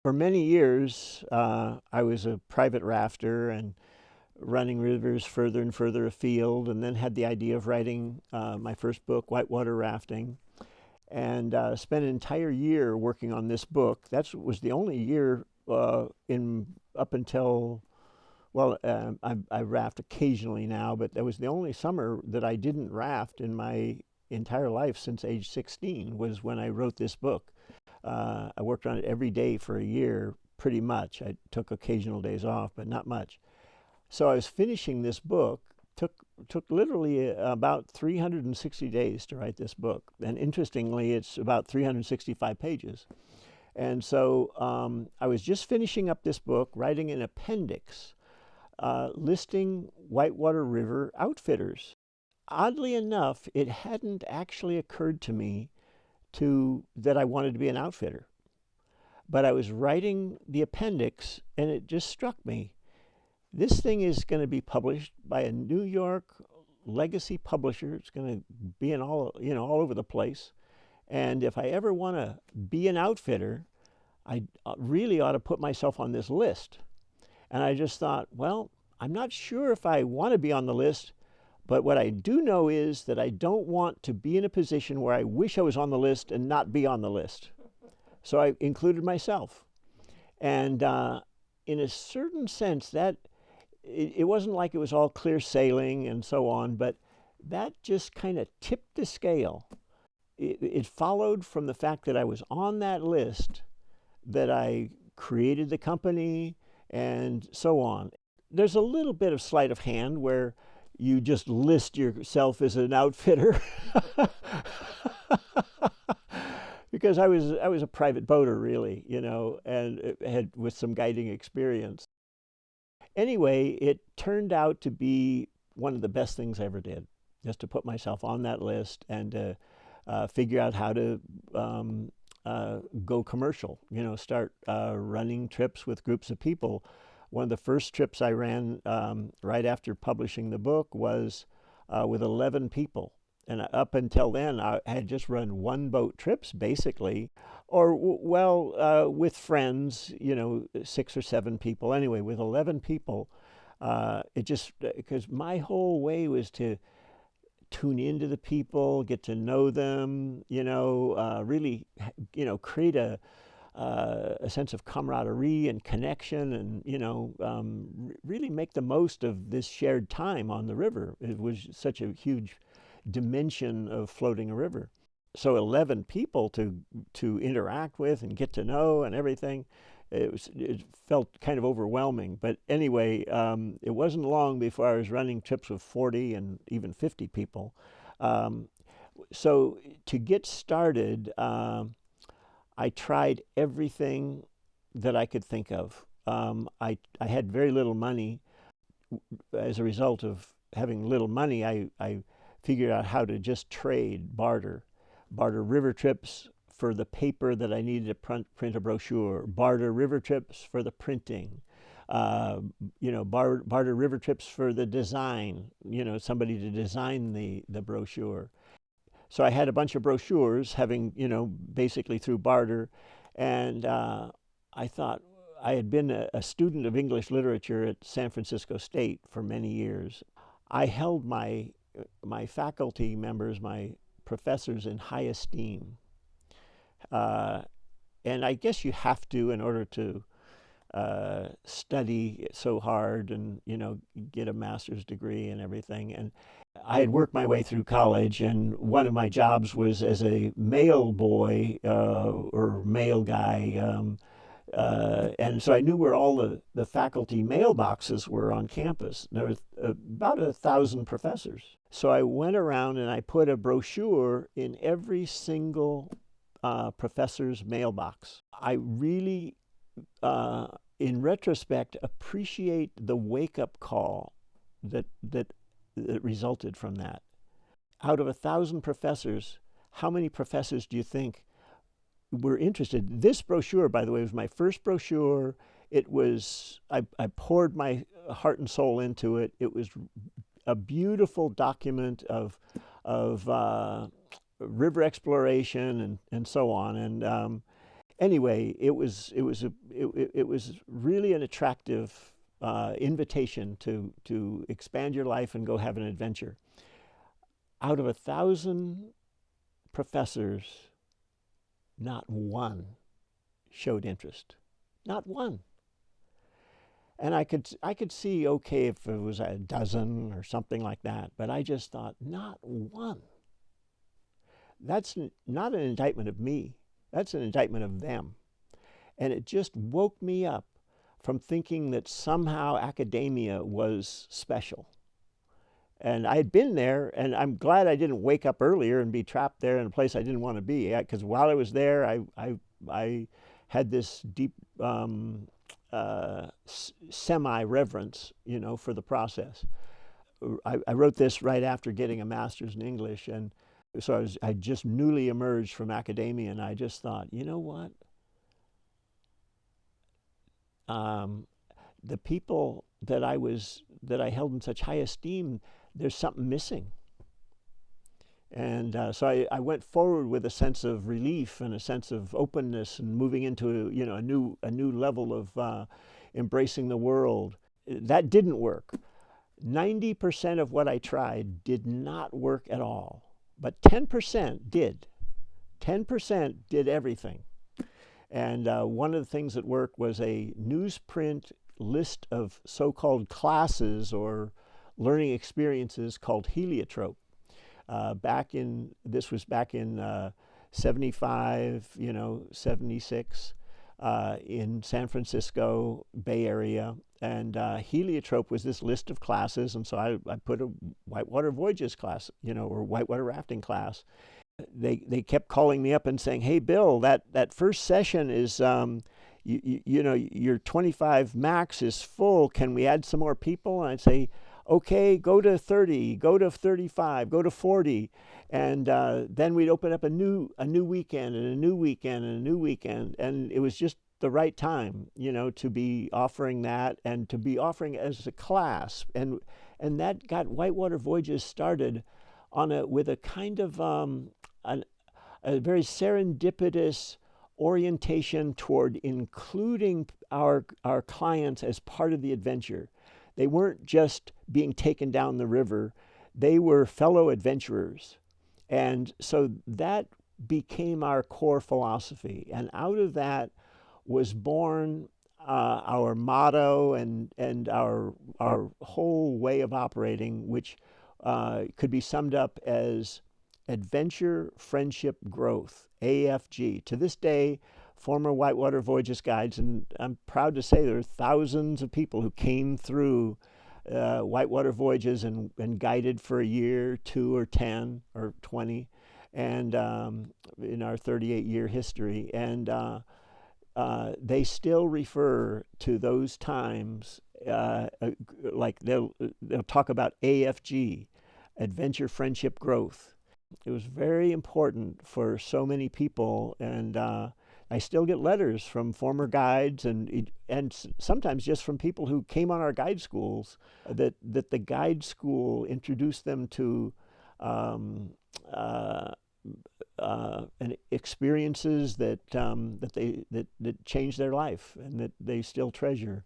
For many years, I was a private rafter and running rivers further and further afield, and then had the idea of writing my first book, Whitewater Rafting, and spent an entire year working on this book. That was the only year in up until, well, I raft occasionally now, but that was the only summer that I didn't raft in my entire life since age 16 was when I wrote this book. I worked on it every day for a year, pretty much. I took occasional days off, but not much. So I was finishing this book. Took literally about 360 days to write this book, and interestingly, it's about 365 pages. And so I was just finishing up this book, writing an appendix listing Whitewater River outfitters. Oddly enough, it hadn't actually occurred to me that I wanted to be an outfitter. But I was writing the appendix and it just struck me. This thing is going to be published by a New York legacy publisher. It's going to be in all over the place. And if I ever want to be an outfitter, I really ought to put myself on this list. And I just thought, well, I'm not sure if I want to be on the list, but what I do know is that I don't want to be in a position where I wish I was on the list and not be on the list. So I included myself. And in a certain sense, that it wasn't like it was all clear sailing and so on, but that just kind of tipped the scale. It followed from the fact that I was on that list that I created the company and so on. There's a little bit of sleight of hand where you just list yourself as an outfitter. Because I was a private boater, really, and had with some guiding experience. Anyway, it turned out to be one of the best things I ever did, just to put myself on that list and to figure out how to go commercial, start running trips with groups of people. One of the first trips I ran right after publishing the book was with 11 people. And up until then, I had just run one boat trips, basically, or, with friends, 6 or 7 people. Anyway, with 11 people, because my whole way was to tune into the people, get to know them, really, create a sense of camaraderie and connection, and really make the most of this shared time on the river. It was such a huge dimension of floating a river. So 11 people to interact with and get to know and everything, it felt kind of overwhelming. But anyway, it wasn't long before I was running trips with 40 and even 50 people. So to get started, I tried everything that I could think of. I had very little money. As a result of having little money, I figured out how to just barter river trips for the paper that I needed to print a brochure, barter river trips for the printing, barter river trips for the design, somebody to design the brochure. So I had a bunch of brochures having, basically through barter. And I thought, I had been a student of English literature at San Francisco State for many years. I held my faculty members, my professors, in high esteem. And I guess you have to in order to study so hard and, get a master's degree and everything. And I had worked my way through college, and one of my jobs was as a mail boy or mail guy. And so I knew where all the faculty mailboxes were on campus. There were about 1,000 professors. So I went around and I put a brochure in every single professor's mailbox. I really, in retrospect, appreciate the wake-up call that resulted from that. Out of 1,000 professors, how many professors do you think were interested? This brochure, by the way, was my first brochure. It was, I poured my heart and soul into it. It was a beautiful document of river exploration and so on. And Anyway, it was really an attractive invitation to expand your life and go have an adventure. Out of 1,000 professors, not one showed interest. Not one. And I could see, okay, if it was a dozen or something like that, but I just thought, not one. That's not an indictment of me. That's an indictment of them. And it just woke me up from thinking that somehow academia was special. And I had been there, and I'm glad I didn't wake up earlier and be trapped there in a place I didn't want to be. Because while I was there, I had this deep semi-reverence, for the process. I wrote this right after getting a master's in English, and so I just newly emerged from academia, and I just thought, you know what? The people that I held in such high esteem, there's something missing. And so I went forward with a sense of relief and a sense of openness and moving into a new level of embracing the world. That didn't work. 90% of what I tried did not work at all, but 10% did. 10% did everything. And one of the things that worked was a newsprint list of so-called classes or learning experiences called heliotrope. This was back in 75, 76, in San Francisco Bay Area. And heliotrope was this list of classes. And so I put a Whitewater Voyages class, or whitewater rafting class. They kept calling me up and saying, "Hey, Bill, that first session is, your 25 max is full. Can we add some more people?" And I'd say, "Okay, go to 30, go to 35, go to 40." And then we'd open up a new weekend and a new weekend and a new weekend. And it was just the right time, to be offering that and to be offering it as a class. And that got Whitewater Voyages started with a kind of a very serendipitous orientation toward including our clients as part of the adventure. They weren't just being taken down the river, they were fellow adventurers. And so that became our core philosophy. And out of that was born our motto and our whole way of operating, which could be summed up as Adventure, Friendship, Growth, AFG. To this day, former Whitewater Voyages guides, and I'm proud to say there are thousands of people who came through Whitewater Voyages and guided for a year, 2 or 10 or 20, and in our 38-year history. And they still refer to those times like they'll talk about AFG, Adventure, Friendship, Growth. It was very important for so many people, and I still get letters from former guides and sometimes just from people who came on our guide schools that the guide school introduced them to and experiences that changed their life and that they still treasure.